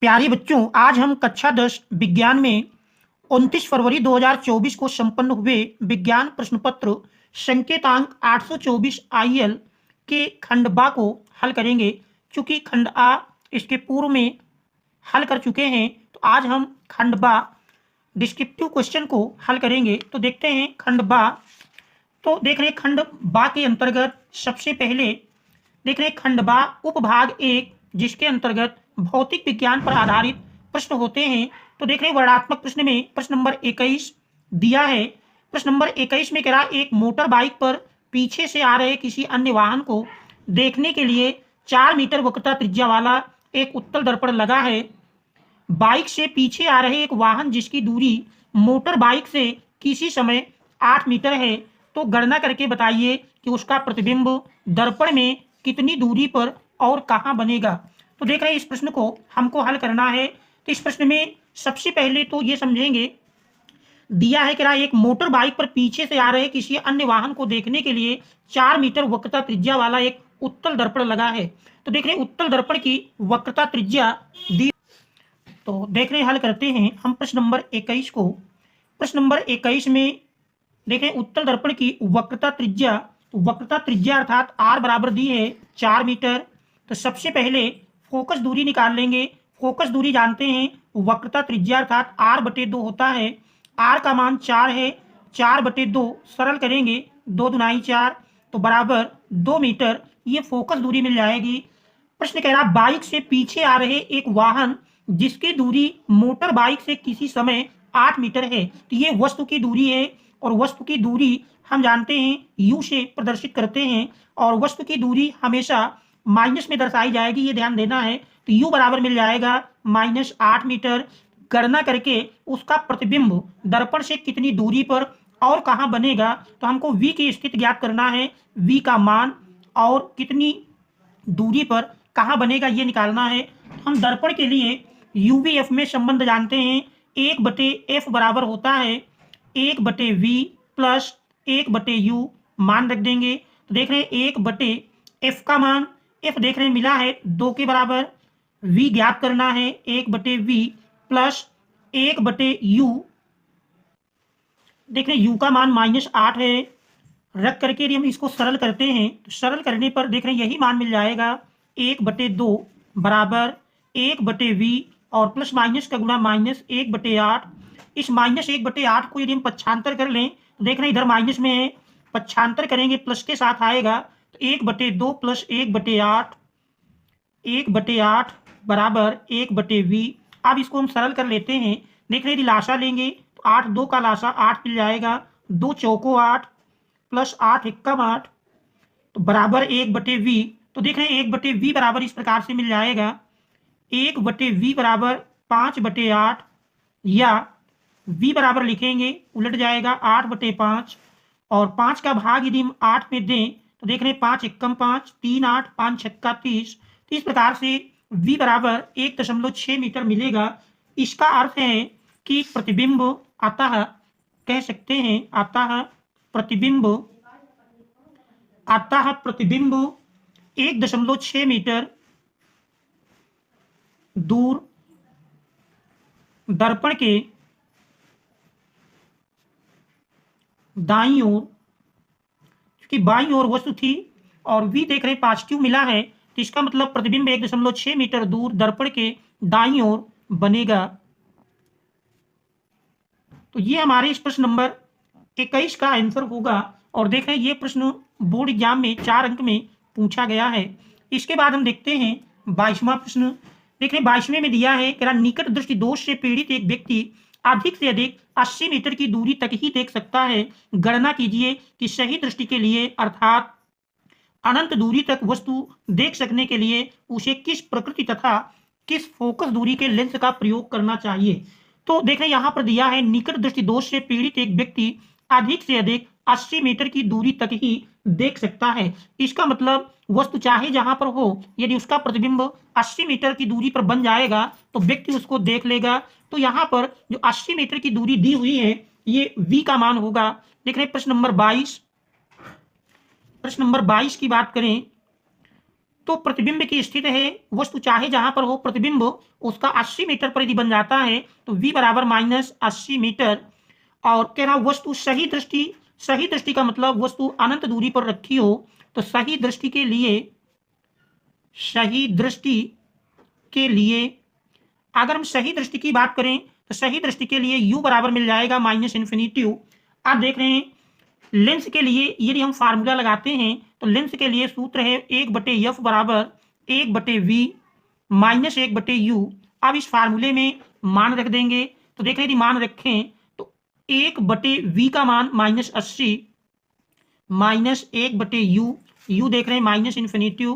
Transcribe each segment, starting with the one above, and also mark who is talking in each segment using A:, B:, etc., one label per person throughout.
A: प्यारे बच्चों, आज हम कक्षा 10 विज्ञान में 29 फरवरी 2024 को संपन्न हुए विज्ञान प्रश्न पत्र संकेतांक 824 आईएल के खंड बा को हल करेंगे। चूंकि खंड आ इसके पूर्व में हल कर चुके हैं, तो आज हम खंड बा डिस्क्रिप्टिव क्वेश्चन को हल करेंगे। तो देखते हैं खंड बा। तो देख रहे हैं खंड बा के अंतर्गत सबसे पहले देख रहे हैं खंड बा उपभाग 1, जिसके अंतर्गत भौतिक विज्ञान पर आधारित प्रश्न होते हैं। तो देख रहे हैं वर्णात्मक प्रश्न में प्रश्न नंबर 21 दिया है। प्रश्न नंबर 21 में कह रहा है एक मोटर बाइक पर पीछे से आ रहे किसी अन्य वाहन को देखने के लिए 4 मीटर वक्रता त्रिज्या वाला एक उत्तल दर्पण लगा है। बाइक से पीछे आ रहे एक वाहन जिसकी दूरी मोटर बाइक से किसी समय 8 मीटर है, तो गणना करके बताइए कि उसका प्रतिबिंब दर्पण में कितनी दूरी पर और कहाँ बनेगा। तो देख रहे हैं इस प्रश्न को हमको हल करना है। तो इस प्रश्न में सबसे पहले तो ये समझेंगे, दिया है कि एक मोटर बाइक पर पीछे से आ रहे किसी अन्य वाहन को देखने के लिए 4 मीटर वक्रता त्रिज्या वाला एक उत्तल दर्पण लगा है। तो देख रहे हैं उत्तल दर्पण की वक्रता त्रिज्या दी। तो देख रहे हैं हल करते हैं हम प्रश्न नंबर 21 को। प्रश्न नंबर 21 में देखें उत्तल दर्पण की वक्रता त्रिज्या, तो वक्रता त्रिज्या अर्थात आर बराबर दी है 4 मीटर। तो सबसे पहले फोकस दूरी निकाल लेंगे। फोकस दूरी जानते हैं वक्रता त्रिज्या अर्थात आर बटे 2 होता है। आर का मान 4 है, 4 बटे 2 सरल करेंगे 2 दुनाई 4, तो बराबर 2 मीटर ये फोकस दूरी मिल जाएगी। प्रश्न कह रहा बाइक से पीछे आ रहे एक वाहन जिसकी दूरी मोटर बाइक से किसी समय 8 मीटर है। तो ये वस्तु की दूरी है, और वस्तु की दूरी हम जानते हैं यू से प्रदर्शित करते हैं, और वस्तु की दूरी हमेशा माइनस में दर्शाई जाएगी, ये ध्यान देना है। तो यू बराबर मिल जाएगा -8 मीटर। गणना करके उसका प्रतिबिंब दर्पण से कितनी दूरी पर और कहाँ बनेगा, तो हमको v की स्थिति ज्ञात करना है। v का मान और कितनी दूरी पर कहाँ बनेगा ये निकालना है। हम दर्पण के लिए यूवीएफ में संबंध जानते हैं, 1/f बराबर होता है 1/v प्लस 1/u। मान रख देंगे। तो देख रहे हैं 1/f का मान, f देख रहे हैं मिला है 2 के बराबर, v ज्ञात करना है 1/v प्लस 1/u। देख रहे हैं u का मान -8 है। रख करके यदि हम इसको सरल करते हैं, तो सरल करने पर देख रहे हैं यही मान मिल जाएगा 1/2 बराबर 1/v और प्लस माइनस का गुणा -1/8। इस -1/8 को यदि हम पक्षांतर कर लें, तो देख रहे हैं इधर माइनस में है, पक्षांतर करेंगे प्लस के साथ आएगा, तो 1/2 प्लस 1/8, 1/8 बराबर 1/v। अब इसको हम सरल कर लेते हैं। देख रहे हैं यदि लासा लेंगे तो 8 2 का लासा 8 मिल जाएगा, 2 चौको 8 प्लस 8 एकम 8, तो बराबर 1/v। तो देख रहे हैं 1/v बराबर इस प्रकार से मिल जाएगा 1/v बराबर 5/8, या v बराबर लिखेंगे उलट जाएगा 8/5, और 5 का भाग यदि हम 8 में दें, तो देख रहे हैं 5 एकम 5, 3 8, 5 छक्का 30। तो इस प्रकार से v बराबर 1.6 मीटर मिलेगा। इसका अर्थ है कि प्रतिबिंब अतः कह सकते हैं अतः प्रतिबिंब 1.6 मीटर दूर दर्पण के दाईं ओर, क्योंकि बाईं ओर वस्तु थी और v देख रहे पॉजिटिव मिला है, तो इसका मतलब प्रतिबिंब 1.6 मीटर दूर दर्पण के दाईं ओर बनेगा। तो ये हमारे इस प्रश्न नंबर 21 का आंसर होगा। और देख रहे हैं ये प्रश्न बोर्ड एग्जाम में 4 अंक में पूछा गया है। इसके बाद हम देखते हैं 22वां प्रश्न। देख रहे हैं 22वें में दिया है कि निकट दृष्टि दोष से पीड़ित एक व्यक्ति अधिक से अधिक 80 मीटर की दूरी तक ही देख सकता है। गणना कीजिए कि सही दृष्टि के लिए अर्थात अनंत दूरी तक वस्तु देख सकने के लिए उसे किस प्रकृति तथा किस फोकस दूरी के लेंस का प्रयोग करना चाहिए। तो देख रहे हैं यहाँ पर दिया है निकट दृष्टि दोष से पीड़ित एक व्यक्ति अधिक से अधिक 80 मीटर की दूरी तक ही देख सकता है। इसका मतलब वस्तु चाहे जहां पर हो, यदि उसका प्रतिबिंब 80 मीटर की दूरी पर बन जाएगा तो व्यक्ति उसको देख लेगा। तो यहाँ पर जो 80 मीटर की दूरी दी हुई है ये v का मान होगा। देख रहे हैं प्रश्न नंबर 22 की बात करें तो प्रतिबिंब की स्थिति है, वस्तु चाहे जहां पर हो प्रतिबिंब उसका 80 मीटर पर यदि बन जाता है तो v बराबर -80 मीटर। और कह रहा वस्तु सही दृष्टि का मतलब वस्तु अनंत दूरी पर रखी हो, तो सही दृष्टि के लिए अगर हम सही दृष्टि की बात करें तो सही दृष्टि के लिए u बराबर मिल जाएगा -इन्फिनिटी। आप देख रहे हैं लेंस के लिए यदि हम फार्मूला लगाते हैं तो लेंस के लिए सूत्र है 1/f बराबर 1/v -1/u। अब इस फार्मूले में मान रख देंगे, तो देख रहे यदि मान रखें तो 1/v का मान -80 -1/u, u देख रहे हैं -इन्फिनिटी।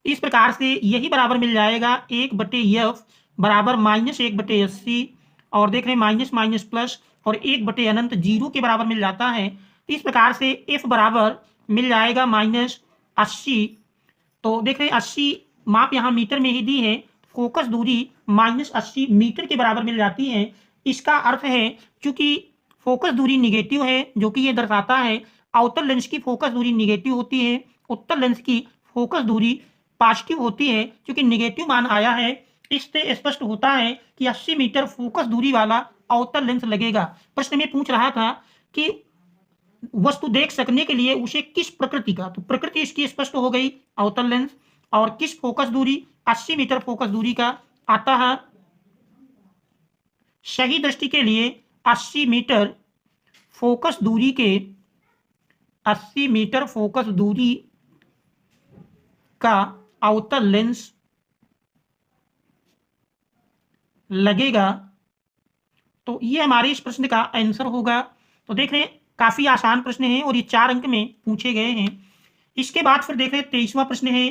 A: इस प्रकार से यही बराबर मिल जाएगा 1/f बराबर -1/80 और देख रहे हैं माइनस माइनस प्लस और 1/अनंत 0 के बराबर मिल जाता है। इस प्रकार से f बराबर मिल जाएगा -80। तो देख रहे हैं 80 माप यहाँ मीटर में ही दी है, फोकस दूरी -80 मीटर के बराबर मिल जाती है। इसका अर्थ है चूंकि फोकस दूरी निगेटिव है, जो कि ये दर्शाता है अवतल लेंस की फोकस दूरी निगेटिव होती है, उत्तल लेंस की फोकस दूरी पॉजिटिव होती है। चूंकि निगेटिव मान आया है, इससे स्पष्ट होता है कि 80 मीटर फोकस दूरी वाला अवतल लेंस लगेगा। प्रश्न में पूछ रहा था कि वस्तु देख सकने के लिए उसे किस प्रकृति का, तो प्रकृति इसकी स्पष्ट हो गई अवतल लेंस, और किस फोकस दूरी 80 मीटर फोकस दूरी का आता है। सही दृष्टि के लिए 80 मीटर फोकस दूरी का अवतल लेंस लगेगा। तो ये हमारे इस प्रश्न का आंसर होगा। तो देख रहे हैं काफी आसान प्रश्न है और ये 4 अंक में पूछे गए हैं। इसके बाद फिर देख रहे हैं 23वां प्रश्न है।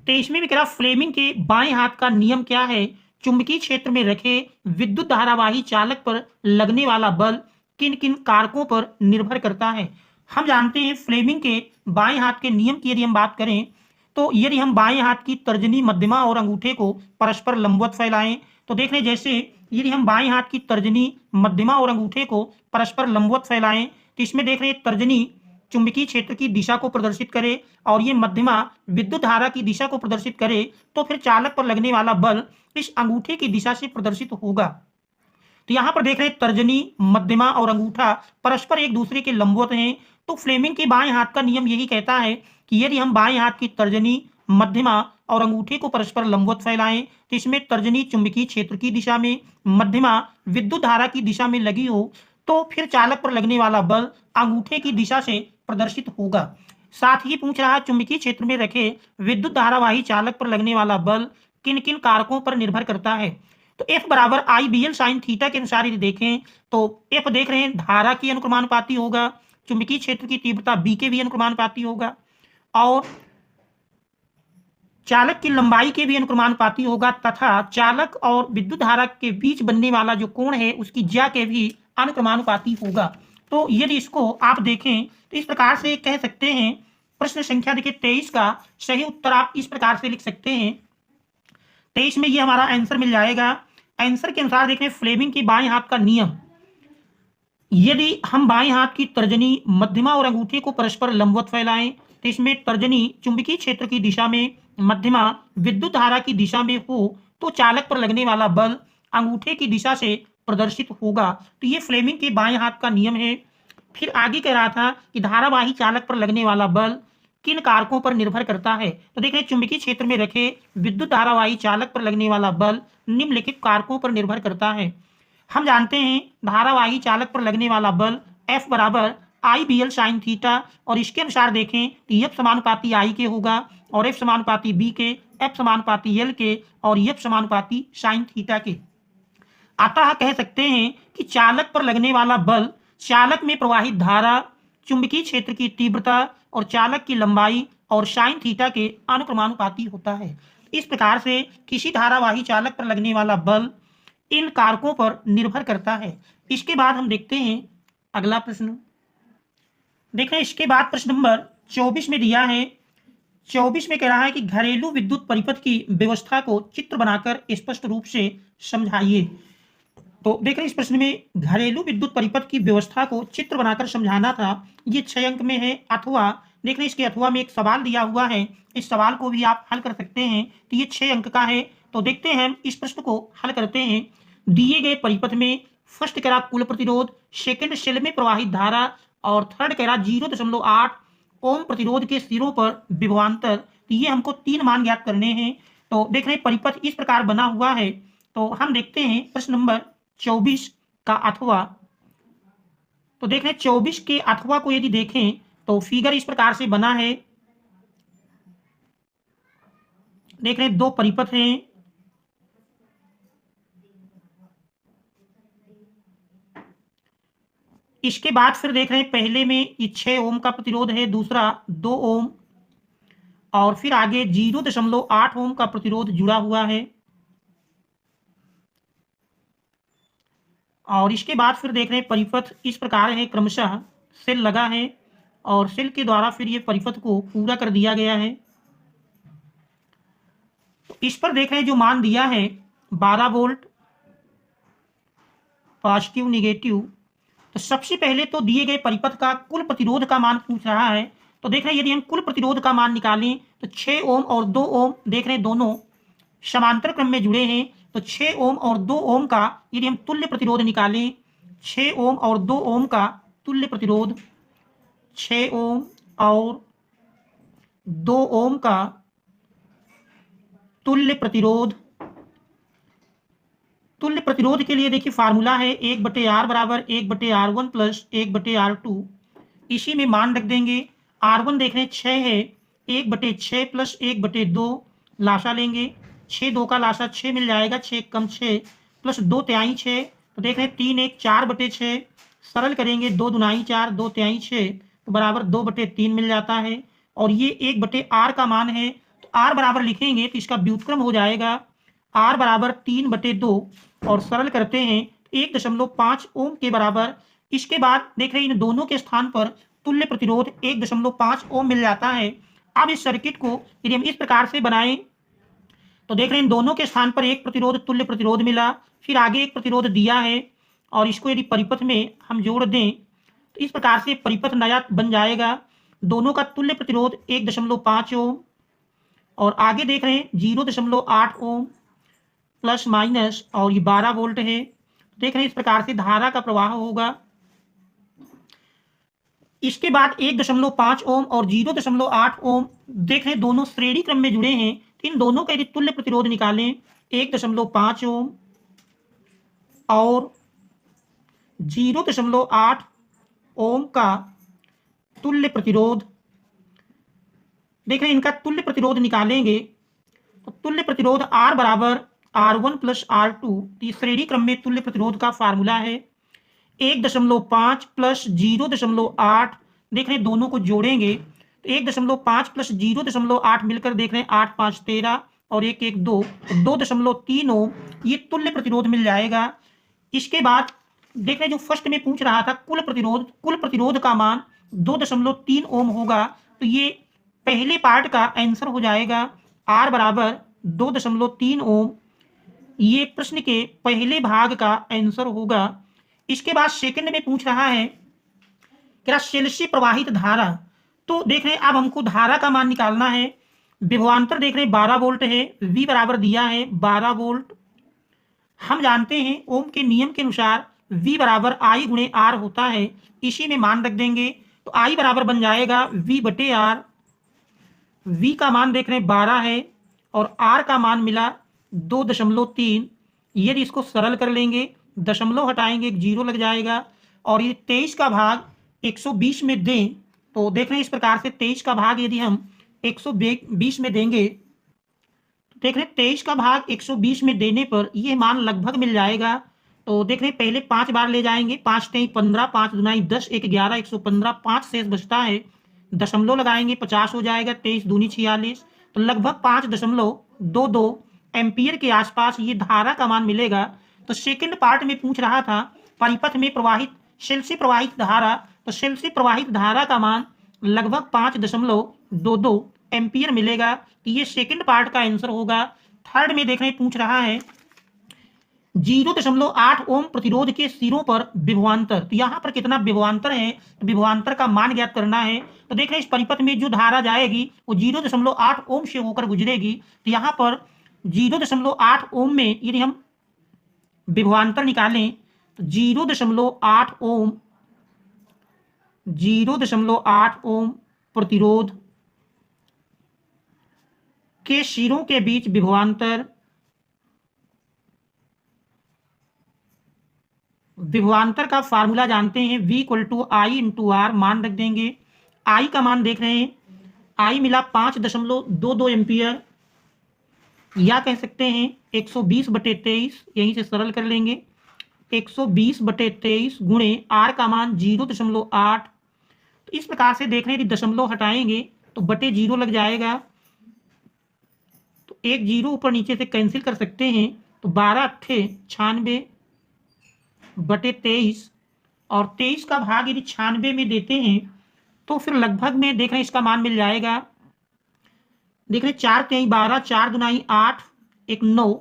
A: 23वें में कह रहा फ्लेमिंग के बाएं हाथ का नियम क्या है? चुंबकीय क्षेत्र में रखे विद्युत धारावाही चालक पर लगने वाला बल किन किन कारकों पर निर्भर करता है? हम जानते हैं फ्लेमिंग के बाएं हाथ के नियम की यदि हम बात करें तो यदि हम बाएं हाथ की तर्जनी, मध्यमा और अंगूठे को परस्पर लंबवत फैलाएं, तो देख रहे हैं जैसे यदि हम बाएं हाथ की तर्जनी, मध्यमा और अंगूठे को परस्पर लंबवत फैलाएं तो इसमें देख रहे हैं तर्जनी चुंबकीय क्षेत्र की दिशा को प्रदर्शित करे और ये मध्यमा विद्युत धारा की दिशा को प्रदर्शित करे, तो फिर चालक पर लगने वाला बल इस अंगूठे की दिशा से प्रदर्शित होगा। तो यहाँ पर देख रहे हैं तर्जनी, मध्यमा और अंगूठा परस्पर एक दूसरे के लंबवत हैं। तो फ्लेमिंग के बाएं हाथ का नियम यही कहता है कि यदि हम बाएं हाथ की तर्जनी, मध्यमा और अंगूठे को परस्पर लंबवत फैलाएं तो इसमें तर्जनी चुंबकीय क्षेत्र की दिशा में, मध्यमा विद्युत धारा की दिशा में लगी हो, तो फिर चालक पर लगने वाला बल अंगूठे की दिशा से प्रदर्शित होगा। साथ ही पूछ रहा चुंबकीय क्षेत्र में रखे विद्युत धारावाही चालक पर लगने वाला बल किन किन कारकों पर निर्भर करता है? तो F बराबर IBL साइन थीटा के अनुसार यदि देखें तो F देख रहे हैं धारा की अनुक्रमानुपाती होगा, चुंबकीय क्षेत्र की तीव्रता B के भी अनुक्रमानुपाती होगा और चालक की लंबाई के भी अनुक्रमानुपाती होगा तथा चालक और विद्युत धारा के बीच बनने वाला जो कोण है उसकी ज्या के भी अनुक्रमानुपाती होगा। तो यदि इसको आप देखें तो इस प्रकार से कह सकते हैं, प्रश्न संख्या देखिए 23 का सही उत्तर आप इस प्रकार से लिख सकते हैं। 23 में ये हमारा आंसर मिल जाएगा। आंसर के अनुसार देखें फ्लेमिंग के बाएं हाथ का नियम, यदि हम बाएं हाथ की तर्जनी, मध्यमा और अंगूठे को परस्पर लंबवत फैलाएं तो इसमें तर्जनी चुंबकीय क्षेत्र की दिशा में, मध्यमा विद्युत धारा की दिशा में हो तो चालक पर लगने वाला बल अंगूठे की दिशा से प्रदर्शित होगा। तो ये फ्लेमिंग के बाएं हाथ का नियम है। फिर आगे कह रहा था कि धारावाही चालक पर लगने वाला बल किन कारकों पर निर्भर करता है? तो देख रहे चुंबकीय क्षेत्र में रखे विद्युत धारावाही चालक पर लगने वाला बल निम्नलिखित कारकों पर निर्भर करता है। हम जानते हैं धारावाही चालक पर लगने वाला बल F बराबर IBL साइन थीटा, और इसके अनुसार देखें तो F समानुपाती I के होगा और F समानुपाती B के, F समानुपाती L के और F समानुपाती साइन थीटा के। अतः कह सकते हैं कि चालक पर लगने वाला बल चालक में प्रवाहित धारा, चुंबकीय क्षेत्र की तीव्रता और चालक की लंबाई और साइन थीटा के अनुक्रमानुपाती होता है। इस प्रकार से किसी धारावाही चालक पर लगने वाला बल इन कारकों पर निर्भर करता है। इसके बाद हम देखते हैं अगला प्रश्न। देखें इसके बाद प्रश्न नंबर 24 में दिया है। 24 में कह रहा है कि घरेलू विद्युत परिपथ की व्यवस्था को चित्र बनाकर स्पष्ट रूप से समझाइए। तो देख रहे हैं इस प्रश्न में घरेलू विद्युत परिपथ की व्यवस्था को चित्र बनाकर समझाना था। ये 6 अंक में है, अथवा देख रहे हैं इसके अथवा में एक सवाल दिया हुआ है, इस सवाल को भी आप हल कर सकते हैं। तो ये 6 अंक का है। तो देखते हैं हम इस प्रश्न को हल करते हैं। दिए गए परिपथ में फर्स्ट कह रहा कुल प्रतिरोध, सेकंड सेल में प्रवाहित धारा और थर्ड कह रहा 0.8 ओम प्रतिरोध के सिरों पर विभवांतर। तो ये हमको 3 मान ज्ञात करने हैं। तो देख रहे हैं परिपथ इस प्रकार बना हुआ है। तो हम देखते हैं प्रश्न नंबर 24 का अथवा। तो देख रहे हैं 24 के अथवा को यदि देखें तो फिगर इस प्रकार से बना है। देख रहे हैं 2 परिपथ हैं। इसके बाद फिर देख रहे हैं पहले में ये 6 ओम का प्रतिरोध है, दूसरा 2 ओम और फिर आगे 0.8 ओम का प्रतिरोध जुड़ा हुआ है। और इसके बाद फिर देख रहे हैं परिपथ इस प्रकार है, क्रमशः सेल लगा है और सेल के द्वारा फिर ये परिपथ को पूरा कर दिया गया है। तो इस पर देख रहे हैं जो मान दिया है 12 वोल्ट पॉजिटिव निगेटिव। तो सबसे पहले तो दिए गए परिपथ का कुल प्रतिरोध का मान पूछ रहा है। तो देख रहे हैं यदि हम कुल प्रतिरोध का मान निकालें तो 6 ओम और 2 ओम देख रहे हैं दोनों समांतर क्रम में जुड़े हैं। तो 6 ओम और 2 ओम का यदि हम तुल्य प्रतिरोध निकालें, 6 ओम और 2 ओम का तुल्य प्रतिरोध, 6 ओम और 2 ओम का तुल्य प्रतिरोध। तुल्य प्रतिरोध के लिए देखिए फार्मूला है 1/R बराबर 1/R1 प्लस 1/R2। इसी में मान रख देंगे। R1 देख रहे हैं 6 है, 1/6 प्लस 1/2 लाशा लेंगे। 6 2 का लाशा 6 मिल जाएगा, 6 कम 6 प्लस 2 तिहाई 6। तो देख रहे हैं 3 1 4/6 सरल करेंगे, 2 दुनाई 4 2 तिहाई 6 तो बराबर 2/3 मिल जाता है। और ये 1/R का मान है। तो R बराबर लिखेंगे तो इसका व्युत्क्रम हो जाएगा R बराबर 3/2 और सरल करते हैं 1.5 ओम के बराबर। इसके बाद देख रहे हैं इन दोनों के स्थान पर तुल्य प्रतिरोध 1.5 ओम मिल जाता है। अब इस सर्किट को यदि हम इस प्रकार से बनाएं तो देख रहे हैं इन दोनों के स्थान पर एक प्रतिरोध तुल्य प्रतिरोध मिला, फिर आगे एक प्रतिरोध दिया है और इसको यदि परिपथ में हम जोड़ दें तो इस प्रकार से परिपथ नया बन जाएगा। दोनों का तुल्य प्रतिरोध 1.5 ओम और आगे देख रहे हैं 0.8 ओम प्लस माइनस और ये 12 वोल्ट है। देख रहे हैं इस प्रकार से धारा का प्रवाह होगा। इसके बाद 1.5 ओम और 0.8 ओम देख रहे हैं दोनों श्रेणी क्रम में जुड़े हैं। तो इन दोनों का यदि तुल्य प्रतिरोध निकालें 1.5 ओम और 0.8 ओम का तुल्य प्रतिरोध। देख रहे हैं इनका तुल्य प्रतिरोध निकालेंगे तो तुल्य प्रतिरोध R बराबर R1 प्लस R2। तो श्रेणी क्रम में तुल्य प्रतिरोध का फार्मूला है 1.5 प्लस 0.8। देख रहे हैं दोनों को जोड़ेंगे तो 1.5 प्लस 0.8 मिलकर देख रहे हैं 8 5 13 और 1 1 2 2.3 ओम ये तुल्य प्रतिरोध मिल जाएगा। इसके बाद देख रहे हैं जो फर्स्ट में पूछ रहा था कुल प्रतिरोध का मान 2.3 ओम होगा। तो ये पहले पार्ट का आंसर हो जाएगा R बराबर 2.3 ओम। ये प्रश्न के पहले भाग का आंसर होगा। इसके बाद सेकंड में पूछ रहा है क्या सेल से प्रवाहित धारा। तो देख रहे हैं अब हमको धारा का मान निकालना है। विभवांतर देख रहे हैं 12 वोल्ट है, V बराबर दिया है 12 वोल्ट। हम जानते हैं ओम के नियम के अनुसार V बराबर I गुणे R होता है। इसी में मान रख देंगे तो I बराबर बन जाएगा V/R। V का मान देख रहे हैं 12 है और R का मान मिला 2.3। यदि इसको सरल कर लेंगे, दशमलव हटाएंगे, एक 0 लग जाएगा और ये 23 का भाग 120 में दें तो देख रहे हैं इस प्रकार से 23 का भाग यदि हम 120 में देंगे तो देख रहे हैं 23 का भाग 120 में देने पर ये मान लगभग मिल जाएगा। तो देख रहे हैं पहले 5 बार ले जाएंगे, 5 3 15, 5 दुनाई 10, 1 11, 115, 5 शेष बचता है, दशमलव लगाएंगे 50 हो जाएगा, 23 दूनी 46 तो लगभग 5.22 एम्पियर के आसपास ये धारा का मान मिलेगा। तो सेकंड पार्ट में पूछ रहा था परिपथ में प्रवाहित सेल से प्रवाहित धारा। तो सेल से प्रवाहित धारा का मान लगभग 5.22 एम्पियर मिलेगा। तो ये सेकंड पार्ट का आंसर होगा। थर्ड में देख रहे हैं पूछ रहा है 0.8 ओम प्रतिरोध के सिरों पर विभवांतर। तो यहाँ पर कितना विभवांतर है, तो विभवांतर का मान ज्ञात करना है। तो देख रहे हैं इस परिपथ में जो धारा जाएगी वो 0.8 ओम से होकर गुजरेगी। तो यहाँ पर 0.8 ओम में यदि हम विभवांतर निकालें तो 0.8 ओम 0.8 ओम प्रतिरोध के सिरों के बीच विभवांतर का फार्मूला जानते हैं, V = I × R। मान रख देंगे। I का मान देख रहे हैं, I मिला 5.22 एम्पियर, या कह सकते हैं 120/23, यहीं से सरल कर लेंगे। 120/23 गुणे R का मान 0.8। तो इस प्रकार से देख रहे हैं यदि दशमलव हटाएंगे तो बटे 0 लग जाएगा। तो एक 0 ऊपर नीचे से कैंसिल कर सकते हैं। तो 12×8=96/23, और 23 का भाग यदि 96 में देते हैं तो फिर लगभग में देख रहे हैं इसका मान मिल जाएगा। देख रहे हैं 4×3=12, 4×2=8, 1 9,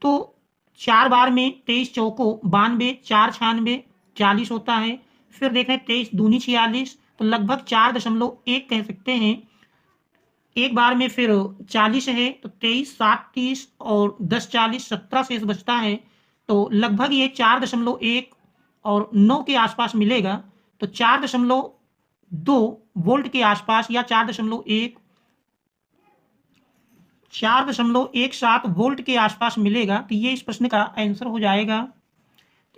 A: तो 4 बार में 23 चौको 92, 4 96 40 होता है। फिर देख रहे हैं 23 दूनी 46, तो लगभग 4.1 कह सकते हैं। एक बार में फिर 40 है, तो 23 7 30 और 10 40 17 शेष बचता है। तो लगभग ये 4.1 और 9 के आसपास मिलेगा। तो 4.2 वोल्ट के आसपास, या 4.17 वोल्ट के आसपास मिलेगा। तो ये इस प्रश्न का आंसर हो जाएगा।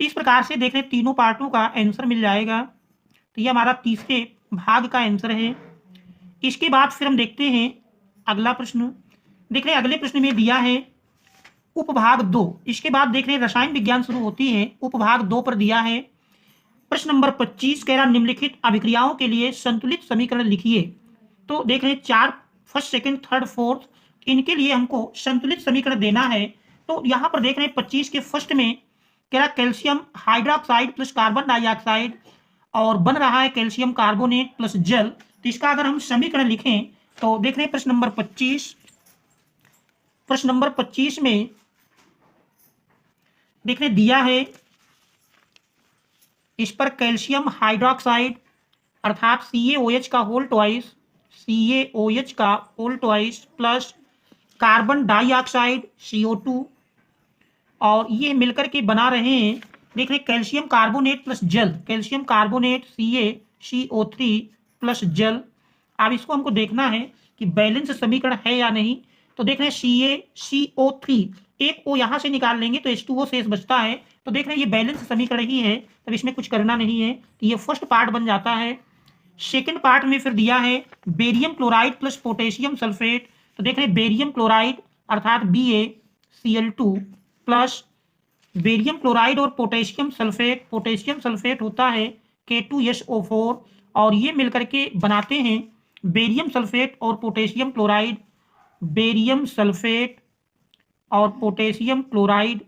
A: तो इस प्रकार से देख रहे हैं तीनों पार्टों का आंसर मिल जाएगा। तो ये हमारा तीसरे भाग का आंसर है। इसके बाद फिर हम देखते हैं अगला प्रश्न। देख रहे हैं अगले प्रश्न में दिया है उपभाग 2। इसके बाद देख रहे हैं रसायन विज्ञान शुरू होती है। उपभाग 2 पर दिया है प्रश्न नंबर 25, कह रहा निम्नलिखित अभिक्रियाओं के लिए संतुलित समीकरण लिखिए। तो देख रहे हैं 4 फर्स्ट सेकंड थर्ड फोर्थ, इनके लिए हमको संतुलित समीकरण देना है। तो यहाँ पर देख रहे हैं 25 के फर्स्ट में कह रहा calcium hydroxide plus carbon dioxide, और बन रहा है कैल्शियम कार्बोनेट प्लस जल। तो इसका अगर हम समीकरण लिखें तो देख रहे हैं प्रश्न नंबर 25 में देख रहे दिया है इस पर कैल्शियम हाइड्रोक्साइड अर्थात CaOH का whole twice plus carbon dioxide CO2, और ये मिलकर के बना रहे हैं देख रहे कैल्शियम कार्बोनेट प्लस जल, कैल्शियम कार्बोनेट CaCO3 प्लस जल। अब इसको हमको देखना है कि बैलेंस समीकरण है या नहीं। तो देख रहे हैं CaCO3, एक O यहाँ से निकाल लेंगे तो H2O शेष बचता है। तो देख रहे हैं ये बैलेंस समीकरण ही है, तब इसमें कुछ करना नहीं है। तो ये फर्स्ट पार्ट बन जाता है। सेकंड पार्ट में फिर दिया है barium chloride plus potassium sulphate. तो देख रहे हैं बेरियम क्लोराइड अर्थात BaCl2 प्लस बेरियम क्लोराइड और पोटेशियम सल्फेट होता है K2SO4, और ये मिलकर के बनाते हैं बेरियम सल्फेट और पोटेशियम क्लोराइड। बेरियम सल्फेट और पोटेशियम क्लोराइड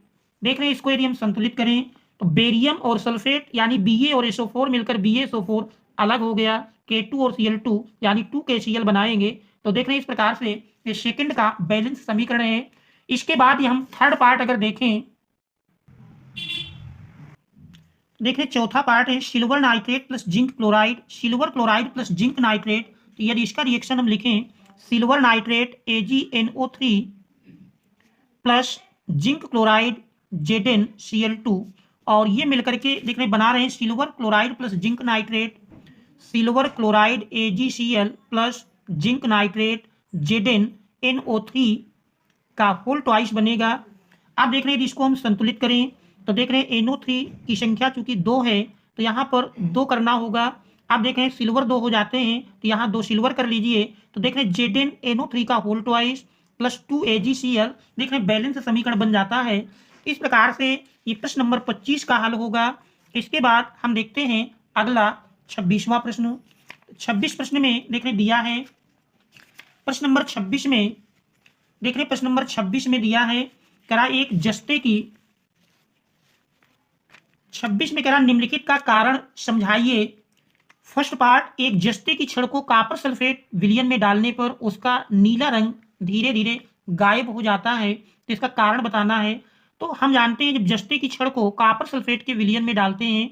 A: देख रहे हैं, इसको यदि हम संतुलित करें तो बेरियम और सल्फेट यानी Ba और SO4 मिलकर BaSO4 अलग हो गया, K2 और Cl2 यानी 2KCl बनाएंगे। तो देख रहे हैं इस प्रकार से ये सेकंड का बैलेंस समीकरण है। इसके बाद हम थर्ड पार्ट अगर देखें, देख रहे चौथा पार्ट है silver nitrate plus zinc chloride, silver chloride plus zinc nitrate. तो यदि इसका रिएक्शन हम लिखें silver nitrate AgNO3 plus zinc chloride ZnCl2, और ये मिलकर के देख रहे बना रहे हैं silver chloride plus zinc nitrate, silver chloride AgCl plus zinc nitrate ZnNO3 का होल ट्वाइस बनेगा। अब देख रहे हैं इसको हम संतुलित करें तो देख रहे हैं NO3 की संख्या चूंकि 2 है तो यहाँ पर 2 करना होगा। अब देख रहे हैं सिल्वर 2 हो जाते हैं तो यहाँ 2 सिल्वर कर लीजिए। तो देख रहे हैं ZnNO3 का होल ट्वाइस प्लस 2 AgCl, देख रहे हैं बैलेंस समीकरण बन जाता है। इस प्रकार से ये प्रश्न नंबर 25 का हल होगा। इसके बाद हम देखते हैं अगला 26वां प्रश्न। 26 प्रश्न में देख रहे दिया है प्रश्न नंबर 26 में देख रहे प्रश्न नंबर 26 में दिया है करा एक जस्ते की 26 में करा निम्नलिखित का कारण समझाइए। फर्स्ट पार्ट, एक जस्ते की छड़ को कॉपर सल्फेट विलयन में डालने पर उसका नीला रंग धीरे धीरे गायब हो जाता है, तो इसका कारण बताना है। तो हम जानते हैं जब जस्ते की छड़ को कॉपर सल्फेट के विलयन में डालते हैं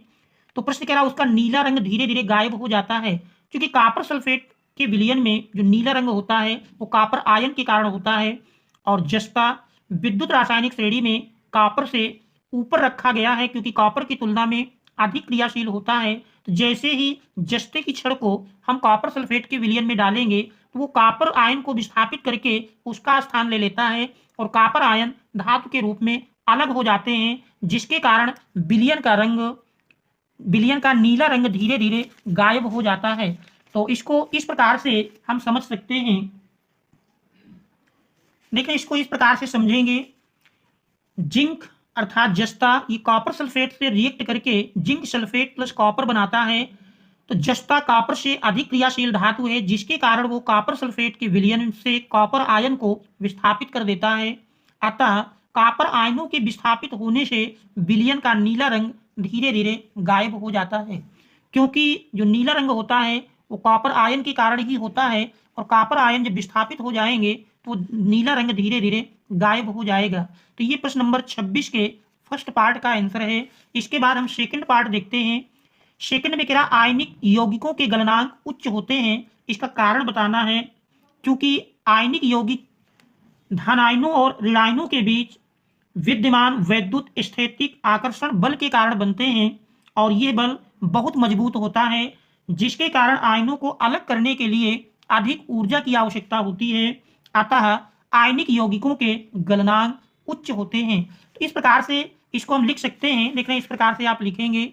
A: तो प्रश्न कह रहा है उसका नीला रंग धीरे धीरे गायब हो जाता है, क्योंकि कॉपर सल्फेट के विलयन में जो नीला रंग होता है वो कॉपर आयन के कारण होता है। और जस्ता विद्युत रासायनिक श्रेणी में कॉपर से ऊपर रखा गया है क्योंकि कॉपर की तुलना में अधिक क्रियाशील होता है। तो जैसे ही जस्ते की छड़ को हम कॉपर सल्फेट के विलयन में डालेंगे तो वो कॉपर आयन को विस्थापित करके उसका स्थान ले लेता है और कॉपर आयन धातु के रूप में अलग हो जाते हैं, जिसके कारण विलयन का नीला रंग धीरे धीरे गायब हो जाता है। तो इसको इस प्रकार से हम समझ सकते हैं। देखिए इसको इस प्रकार से समझेंगे, जिंक अर्थात जस्ता ये कॉपर सल्फेट से रिएक्ट करके जिंक सल्फेट प्लस कॉपर बनाता है। तो जस्ता कॉपर से अधिक क्रियाशील धातु है, जिसके कारण वो कॉपर सल्फेट के विलयन से कॉपर आयन को विस्थापित कर देता है। अतः कॉपर आयनों के विस्थापित होने से विलयन का नीला रंग धीरे धीरे गायब हो जाता है, क्योंकि जो नीला रंग होता है वो कॉपर आयन के कारण ही होता है और कॉपर आयन जब विस्थापित हो जाएंगे तो नीला रंग धीरे धीरे गायब हो जाएगा। तो ये प्रश्न नंबर 26 के फर्स्ट पार्ट का आंसर है। इसके बाद हम सेकंड पार्ट देखते हैं। सेकंड में कह रहा आयनिक यौगिकों के गलनांक उच्च होते हैं, इसका कारण बताना है। क्योंकि आयनिक यौगिक धनायनों और ऋणायनों के बीच विद्यमान वैद्युत स्थैतिक आकर्षण बल के कारण बनते हैं और ये बल बहुत मजबूत होता है, जिसके कारण आयनों को अलग करने के लिए अधिक ऊर्जा की आवश्यकता होती है। अतः आयनिक यौगिकों के गलनांक उच्च होते हैं। तो इस प्रकार से इसको हम लिख सकते हैं। देख रहे हैं इस प्रकार से आप लिखेंगे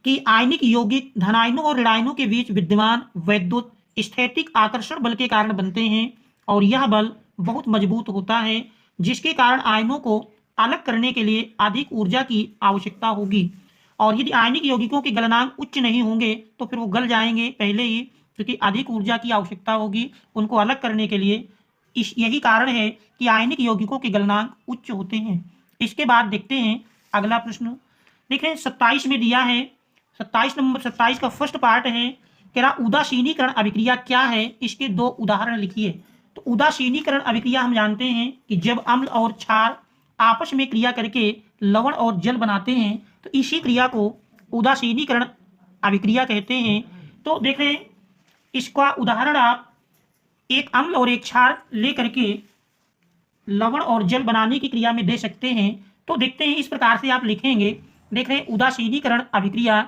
A: कि आयनिक यौगिक धनायनों और ऋणायनों के बीच विद्यमान वैद्युत स्थैतिक आकर्षण बल के कारण बनते हैं और यह बल बहुत मजबूत होता है, जिसके कारण आयनों को अलग करने के लिए अधिक ऊर्जा की आवश्यकता होगी। और यदि आयनिक यौगिकों के गलनांक उच्च नहीं होंगे तो फिर वो गल जाएंगे पहले ही, क्योंकि अधिक ऊर्जा की आवश्यकता होगी उनको अलग करने के लिए। यही कारण है कि आयनिक यौगिकों के गलनांक उच्च होते हैं। इसके बाद देखते हैं अगला प्रश्न। देखें 27 में दिया है, 27 का फर्स्ट पार्ट है, कह रहा उदासीनीकरण अभिक्रिया क्या है, इसके दो उदाहरण लिखिए। तो उदासीनीकरण अभिक्रिया हम जानते हैं कि जब अम्ल और क्षार आपस में क्रिया करके लवण और जल बनाते हैं तो इसी क्रिया को उदासीनीकरण अभिक्रिया कहते हैं। तो देख रहे हैं इसका उदाहरण आप एक अम्ल और एक क्षार लेकर के लवण और जल बनाने की क्रिया में दे सकते हैं। तो देखते हैं इस प्रकार से आप लिखेंगे। देख रहे हैं उदासीनीकरण अभिक्रिया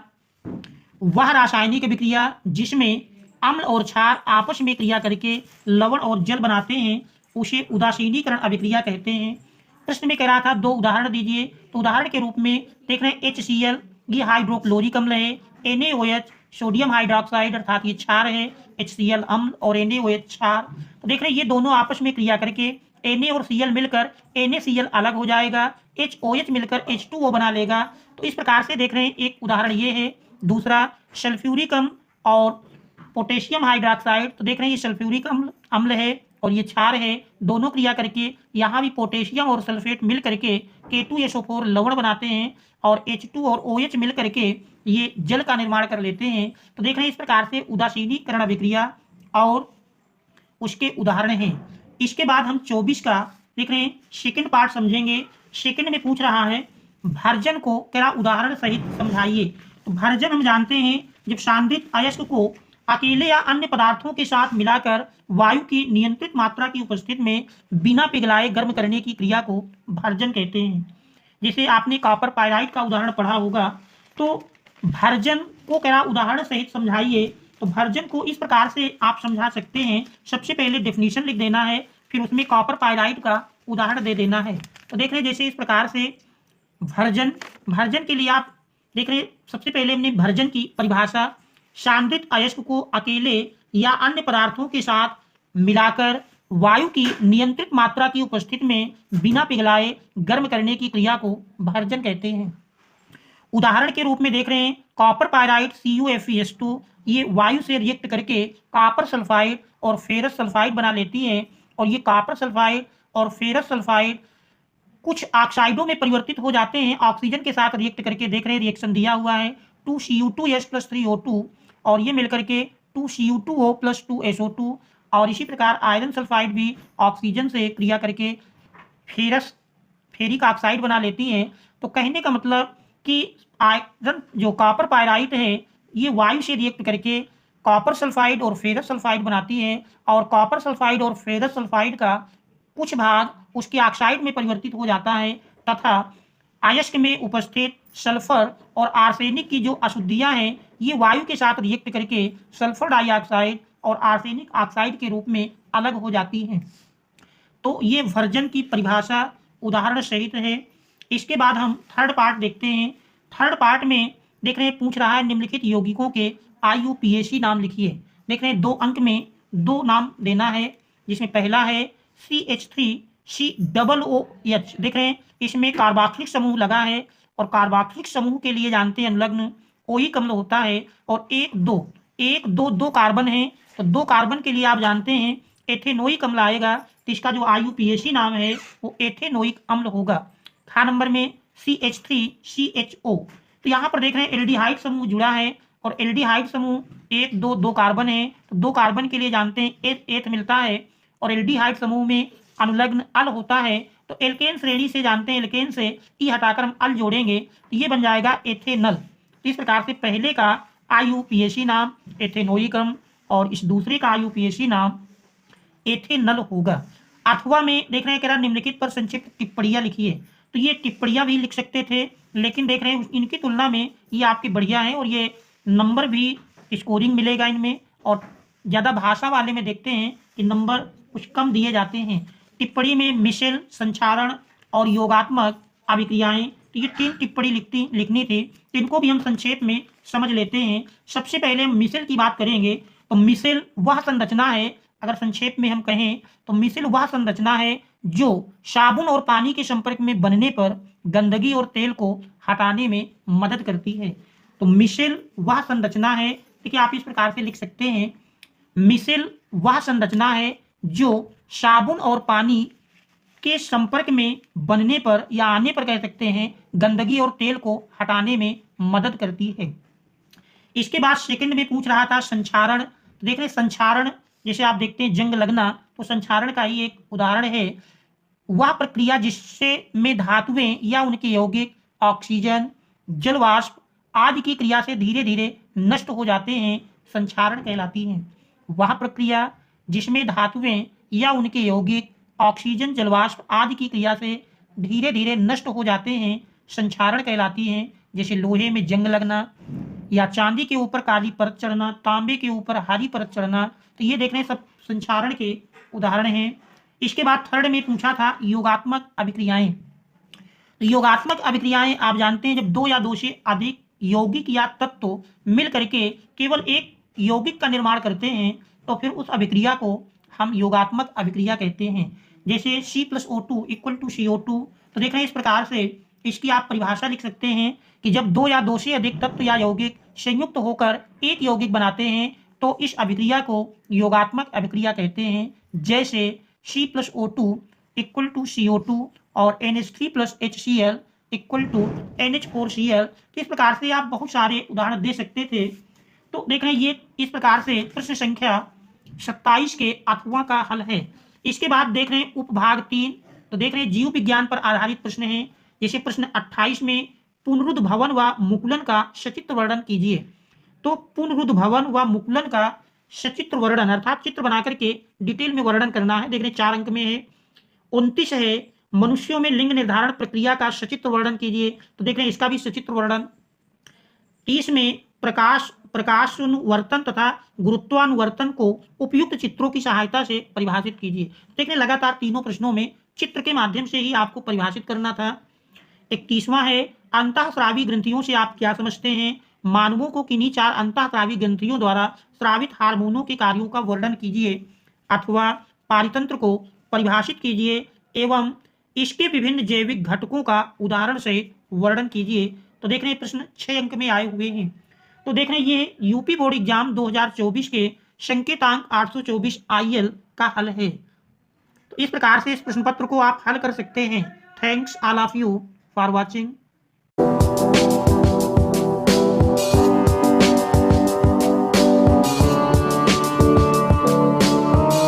A: वह रासायनिक अभिक्रिया जिसमें अम्ल और क्षार आपस में क्रिया करके लवण और जल बनाते हैं उसे उदासीनीकरण अभिक्रिया कहते हैं। प्रश्न में कह रहा था दो उदाहरण दीजिए। तो उदाहरण के रूप में देख रहे हैं HCl ये हाइड्रोक्लोरिक अम्ल है, NaOH सोडियम हाइड्रोक्साइड अर्थात ये क्षार है, HCl अम्ल और NaOH क्षार। तो देख रहे हैं ये दोनों आपस में क्रिया करके Na और Cl मिलकर NaCl अलग हो जाएगा, HOH मिलकर H2O बना लेगा। तो इस प्रकार से देख रहे हैं एक उदाहरण ये है। दूसरा सल्फ्यूरिक अम्ल और पोटेशियम हाइड्रोक्साइड। तो देख रहे हैं ये सल्फ्यूरिक अम्ल है और ये क्षार है, दोनों क्रिया करके यहाँ भी पोटेशियम और सल्फेट मिल करके K2SO4 लवण बनाते हैं और H2 और OH मिल करके ये जल का निर्माण कर लेते हैं। तो देख रहे हैं इस प्रकार से उदासीनीकरण अभिक्रिया और उसके उदाहरण हैं। इसके बाद हम 24 का देख रहे हैं सेकंड पार्ट समझेंगे। सेकंड में पूछ रहा है भर्जन को क्या उदाहरण सहित समझाइए। तो भर्जन हम जानते हैं जब सांद्रित अयस्क को अकेले या अन्य पदार्थों के साथ मिलाकर वायु की नियंत्रित मात्रा की उपस्थिति में बिना पिघलाए गर्म करने की क्रिया को भर्जन कहते हैं। जैसे आपने कॉपर पायराइड का उदाहरण पढ़ा होगा। तो भर्जन को क्या उदाहरण सहित समझाइए। तो भर्जन को इस प्रकार से आप समझा सकते हैं, सबसे पहले डेफिनेशन लिख देना है, फिर उसमें कॉपर पायराइड का उदाहरण दे देना है। तो देख रहे जैसे इस प्रकार से भर्जन के लिए आप देख रहे सबसे पहले हमने भर्जन की परिभाषा सांद्रित अयस्क को अकेले या अन्य पदार्थों के साथ मिलाकर वायु की नियंत्रित मात्रा की उपस्थिति में बिना पिघलाए गर्म करने की क्रिया को भर्जन कहते हैं। उदाहरण के रूप में देख रहे हैं कॉपर पायराइड CuFeS2 ये वायु से रिएक्ट करके कॉपर सल्फाइड और फेरस सल्फाइड बना लेती है और ये कॉपर सल्फाइड और फेरस सल्फाइड कुछ ऑक्साइडों में परिवर्तित हो जाते हैं ऑक्सीजन के साथ रिएक्ट करके। देख रहे हैं रिएक्शन दिया हुआ है 2Cu2S + 3O2 और ये मिलकर के 2Cu2O + 2SO2। और इसी प्रकार आयरन सल्फाइड भी ऑक्सीजन से क्रिया करके फेरस फेरिक ऑक्साइड बना लेती हैं। तो कहने का मतलब कि आयरन जो कॉपर पायराइट है ये वायु से रिएक्ट करके कॉपर सल्फाइड और फेरस सल्फाइड बनाती है, और कॉपर सल्फाइड और फेरस सल्फाइड का कुछ भाग उसके ऑक्साइड में परिवर्तित हो जाता है, तथा अयस्क में उपस्थित सल्फर और आर्सेनिक की जो अशुद्धियां हैं ये वायु के साथ रिएक्ट करके सल्फर डाइऑक्साइड और आर्सेनिक ऑक्साइड के रूप में अलग हो जाती हैं। तो ये वर्जन की परिभाषा उदाहरण सहित है। इसके बाद हम थर्ड पार्ट देखते हैं। थर्ड पार्ट में देख रहे हैं पूछ रहा है निम्नलिखित यौगिकों के IUPAC नाम लिखिए। देख रहे हैं 2 अंक में 2 नाम देना है, जिसमें पहला है CH3COOH। देख रहे हैं इसमें कार्बोक्सिलिक समूह लगा है, और कार्बोक्सिलिक समूह के लिए जानते हैं अनुलग्न OH अम्ल होता है, और 1 2 कार्बन है, तो 2 कार्बन के लिए आप जानते हैं एथेनोइक अम्ल आएगा। तो इसका जो IUPAC नाम है वो एथेनोइक अम्ल होगा। 4 नंबर में CH3CHO। तो यहाँ पर देख रहे हैं एल्डिहाइड समूह जुड़ा है, और एल्डिहाइड समूह 1 2 कार्बन है, तो 2 कार्बन के लिए जानते हैं एथ मिलता है, और एल्डिहाइड समूह में अनुलग्न अल होता है। तो एल्केन श्रेणी से जानते हैं एल्केन से ई हटाकर हम अल जोड़ेंगे तो ये बन जाएगा एथेनल। तो इस प्रकार से पहले का IUPAC नाम एथेनोइक अम्ल और इस दूसरे का IUPAC नाम एथेनल होगा। अथवा में देख रहे हैं कह रहा निम्नलिखित पर संक्षिप्त टिप्पणियां लिखिए। तो ये टिप्पणियां भी लिख सकते थे, लेकिन देख रहे हैं इनकी तुलना में ये आपकी बढ़िया है, और ये नंबर भी स्कोरिंग मिलेगा इनमें। और ज़्यादा भाषा वाले में देखते हैं कि नंबर कुछ कम दिए जाते हैं। टिप्पणी में मिशेल, संचारण और योगात्मक अभिक्रियाएं, तो ये 3 टिप्पणी लिखनी थी। इनको भी हम संक्षेप में समझ लेते हैं। सबसे पहले हम मिशेल की बात करेंगे। तो मिशेल वह संरचना है, अगर संक्षेप में हम कहें तो मिशेल वह संरचना है जो साबुन और पानी के संपर्क में बनने पर गंदगी और तेल को हटाने में मदद करती है। तो मिशेल वह संरचना है, देखिए आप इस प्रकार से लिख सकते हैं, मिशेल वह संरचना है जो साबुन और पानी के संपर्क में बनने पर या आने पर कह सकते हैं गंदगी और तेल को हटाने में मदद करती है। इसके बाद सेकंड में पूछ रहा था संक्षारण। तो देख रहे हैं संक्षारण जैसे आप देखते हैं जंग लगना, तो संक्षारण का ही एक उदाहरण है। वह प्रक्रिया जिससे में धातुएं या उनके यौगिक ऑक्सीजन, जल वाष्प आदि की क्रिया से धीरे धीरे नष्ट हो जाते हैं, संक्षारण कहलाती है। वह प्रक्रिया जिसमें धातुएं या उनके यौगिक ऑक्सीजन, जल वाष्प आदि की क्रिया से धीरे धीरे नष्ट हो जाते हैं, संक्षारण कहलाती हैं। जैसे लोहे में जंग लगना, या चांदी के ऊपर काली परत चढ़ना, तांबे के ऊपर हरी परत चढ़ना, तो ये देख रहे हैं सब संक्षारण के उदाहरण हैं। इसके बाद थर्ड में पूछा था योगात्मक अभिक्रियाएं। तो योगात्मक अभिक्रियाएं आप जानते हैं जब 2 या 2 से अधिक यौगिक या तत्व मिल करके केवल एक यौगिक का निर्माण करते हैं, तो फिर उस अभिक्रिया को हम योगात्मक अभिक्रिया कहते हैं। जैसे C+O2 = CO2। तो देख रहे हैं इस प्रकार से इसकी आप परिभाषा लिख सकते हैं कि जब 2 या 2 से अधिक तत्व या यौगिक संयुक्त होकर एक यौगिक बनाते हैं तो इस अभिक्रिया को योगात्मक अभिक्रिया कहते हैं। जैसे C+O2 = CO2 और NH3+HCl = NH4Cl। इस प्रकार से आप बहुत सारे उदाहरण दे सकते थे। तो देख रहे हैं ये इस प्रकार से प्रश्न संख्या 27 के अथवा का हल है। इसके बाद देख रहे हैं उपभाग 3। तो देख रहे हैं जीव विज्ञान पर आधारित प्रश्न है। जैसे प्रश्न 28 में पुनरुद्भवन व मुकुलन का सचित्र वर्णन कीजिए। तो पुनरुद्भवन व मुकुलन का सचित्र वर्णन अर्थात चित्र बना करके डिटेल में वर्णन करना है। देख रहे हैं 4 अंक में है। 29 है मनुष्यों में लिंग निर्धारण प्रक्रिया का सचित्र वर्णन कीजिए। तो देख रहे हैं इसका भी सचित्र वर्णन। 30 में प्रकाशानुवर्तन तथा गुरुत्वानुवर्तन को उपयुक्त चित्रों की सहायता से परिभाषित कीजिए। देख रहे हैं लगातार तीनों प्रश्नों में चित्र के माध्यम से ही आपको परिभाषित करना था। 31वां है अंतःस्रावी ग्रंथियों से आप क्या समझते हैं। मानवों को किन्हीं 4 अंतःस्रावी ग्रंथियों द्वारा स्रावित हार्मोनों के कार्यों का वर्णन कीजिए अथवा पारितंत्र को परिभाषित कीजिए एवं इसके विभिन्न जैविक घटकों का उदाहरण सहित वर्णन कीजिए। तो देख रहे हैं प्रश्न 6 अंक में आए हुए हैं। तो देख रहे हैं ये यूपी बोर्ड एग्जाम 2024 के संकेतांक 824 IL का हल है। तो इस प्रकार से इस प्रश्न पत्र को आप हल कर सकते हैं। Thanks all of you for watching.